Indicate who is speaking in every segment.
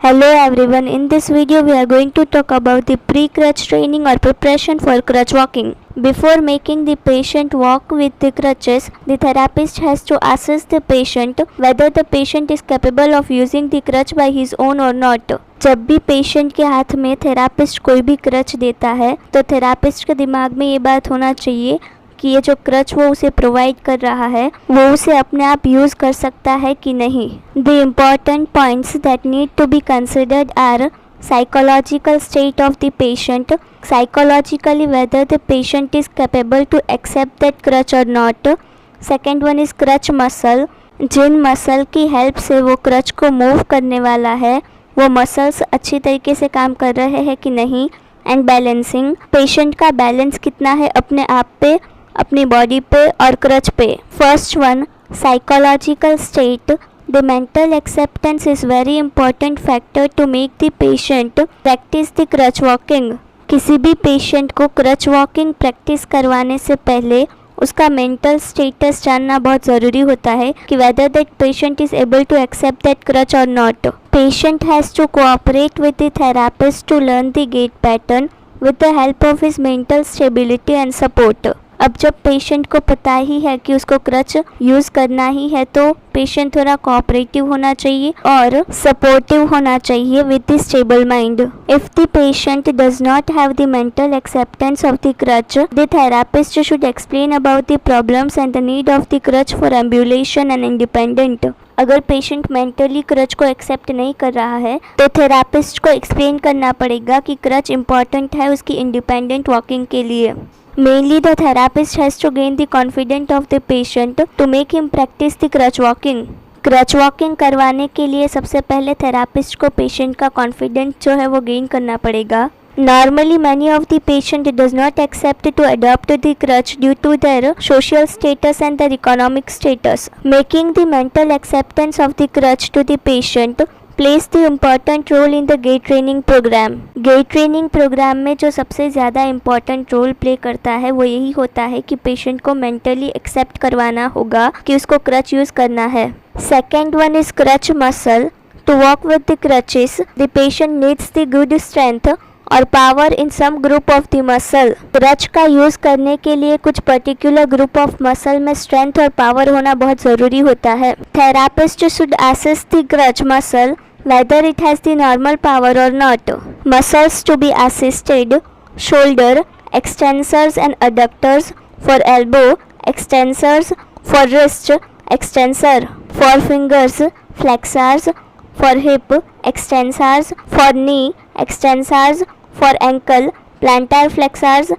Speaker 1: Hello everyone, in this video we are going to talk about the pre-crutch training or preparation for crutch walking. Before making the patient walk with the crutches, the therapist has to assess the patient whether the patient is capable of using the crutch by his own or not. जब भी patient के हाथ में therapist कोई भी creche देता है तो थेरापिस्ट के दिमाग में ये बात होना चाहिए कि ये जो क्रच वो उसे प्रोवाइड कर रहा है वो उसे अपने आप यूज़ कर सकता है कि नहीं. The important points that need to be considered are psychological state of the patient, psychologically whether the patient is capable to accept that crutch or not. Second one is crutch muscle, जिन muscle की help से वो creche को move करने वाला है वो muscles अच्छी तरीके से काम कर रहे हैं कि नहीं. एंड बैलेंसिंग, पेशेंट का बैलेंस कितना है अपने आप पे, अपनी बॉडी पे और क्रच पे. First one, psychological state. The mental acceptance is very important factor to make the patient practice the crutch walking. किसी भी पेशेंट को क्रच वॉकिंग प्रैक्टिस करवाने से पहले उसका मेंटल स्टेटस जानना बहुत ज़रूरी होता है कि whether that patient is able to accept that crutch or not. Patient has to cooperate with the therapist to learn the gait pattern with the help of his mental stability and support. अब जब patient को पता ही है कि उसको creche use करना ही है तो पेशेंट थोड़ा कोऑपरेटिव होना चाहिए और सपोर्टिव होना चाहिए with the stable mind. If the patient does not have the mental acceptance of the crutch, the therapist should explain about the problems and the need of the crutch for ambulation and independent. अगर patient mentally crutch को accept नहीं कर रहा है तो therapist को explain करना पड़ेगा कि क्रच इम्पॉर्टेंट है उसकी इंडिपेंडेंट वॉकिंग के लिए. Mainly the therapist has to gain the confidence of the patient to make him practice the crutch walking. Crutch walking करवाने के लिए सबसे पहले थेरापिस्ट को पेशेंट का कॉन्फिडेंस जो है वो गेन करना पड़ेगा. Normally many of the patient does not accept to adopt the crutch due to their social status and their economic status. Making the mental acceptance of the crutch to the patient plays the important role in the gait training program. gait training program में जो सबसे ज़्यादा important role play करता है वो यही होता है कि पेशेंट को mentally accept करवाना होगा कि उसको क्रच यूज़ करना है. Second one is crutch muscle. To walk with the crutches, the patient needs the good strength और power in some group of the muscle. Crutch का यूज़ करने के लिए कुछ पर्टिकुलर ग्रुप ऑफ मसल में strength और पावर होना बहुत ज़रूरी होता है. Therapist should assess the crutch muscle whether it has the normal power or not. Muscles to be assisted: shoulder extensors and adductors, for elbow extensors, for wrist extensor, for fingers flexors, for hip extensors, for knee extensors, for ankle plantar flexors,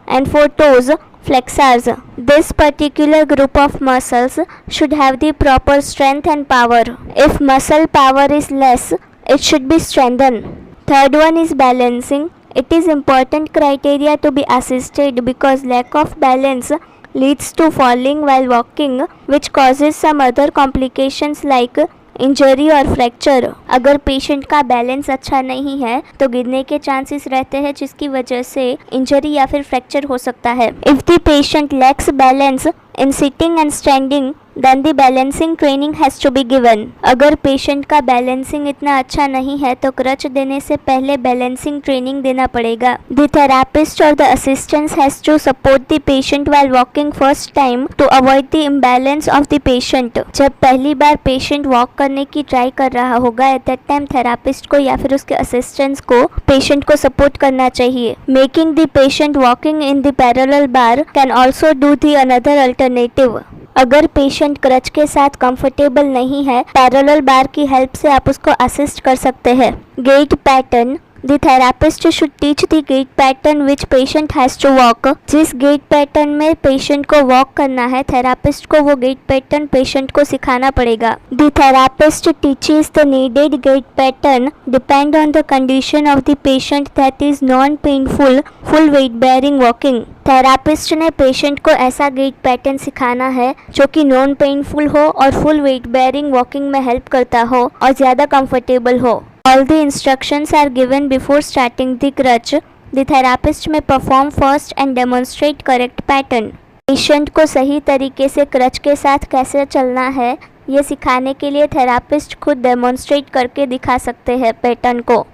Speaker 1: and for toes flexors. This particular group of muscles should have the proper strength and power. If muscle power is less, it should be strengthened. Third one is balancing. It is important criteria to be assisted because lack of balance leads to falling while walking, which causes some other complications like injury और fracture. अगर patient का balance अच्छा नहीं है तो गिरने के chances रहते हैं जिसकी वजह से इंजरी या फिर फ्रैक्चर हो सकता है. If the patient lacks balance in sitting and standing then the balancing training has to be given. अगर पेशेंट का बैलेंसिंग इतना अच्छा नहीं है तो क्रच देने से पहले बैलेंसिंग ट्रेनिंग देना पड़ेगा. द थेरापिस्ट और the assistants has to support the patient while walking first time to avoid the imbalance of the patient. जब पहली बार पेशेंट वॉक करने की ट्राई कर रहा होगा एट दैट टाइम थेरापिस्ट को या फिर उसके असिस्टेंट्स को पेशेंट को सपोर्ट करना चाहिए. Making the patient walking in the parallel bar can also do the another alternative. अगर पेशेंट क्रच के साथ कंफर्टेबल नहीं है पैरेलल बार की हेल्प से आप उसको असिस्ट कर सकते हैं. Gait pattern. The therapist should teach the gait pattern which patient has to walk. जिस गेट पैटर्न में पेशेंट को वॉक करना है थेरापिस्ट को वो गेट पैटर्न पेशेंट को सिखाना पड़ेगा. The therapist teaches the needed gait pattern depend on the condition of the patient that is non-painful full weight bearing walking. Therapist ने पेशेंट को ऐसा गेट पैटर्न सिखाना है जो कि नॉन पेनफुल हो और फुल वेट बेयरिंग वॉकिंग में हेल्प करता हो और ज़्यादा कंफर्टेबल हो. All the instructions are given before starting the crutch. The therapist may perform first and demonstrate correct pattern. Patient को सही तरीके से क्रच के साथ कैसे चलना है ये सिखाने के लिए थेरापिस्ट खुद डेमोन्स्ट्रेट करके दिखा सकते हैं पैटर्न को।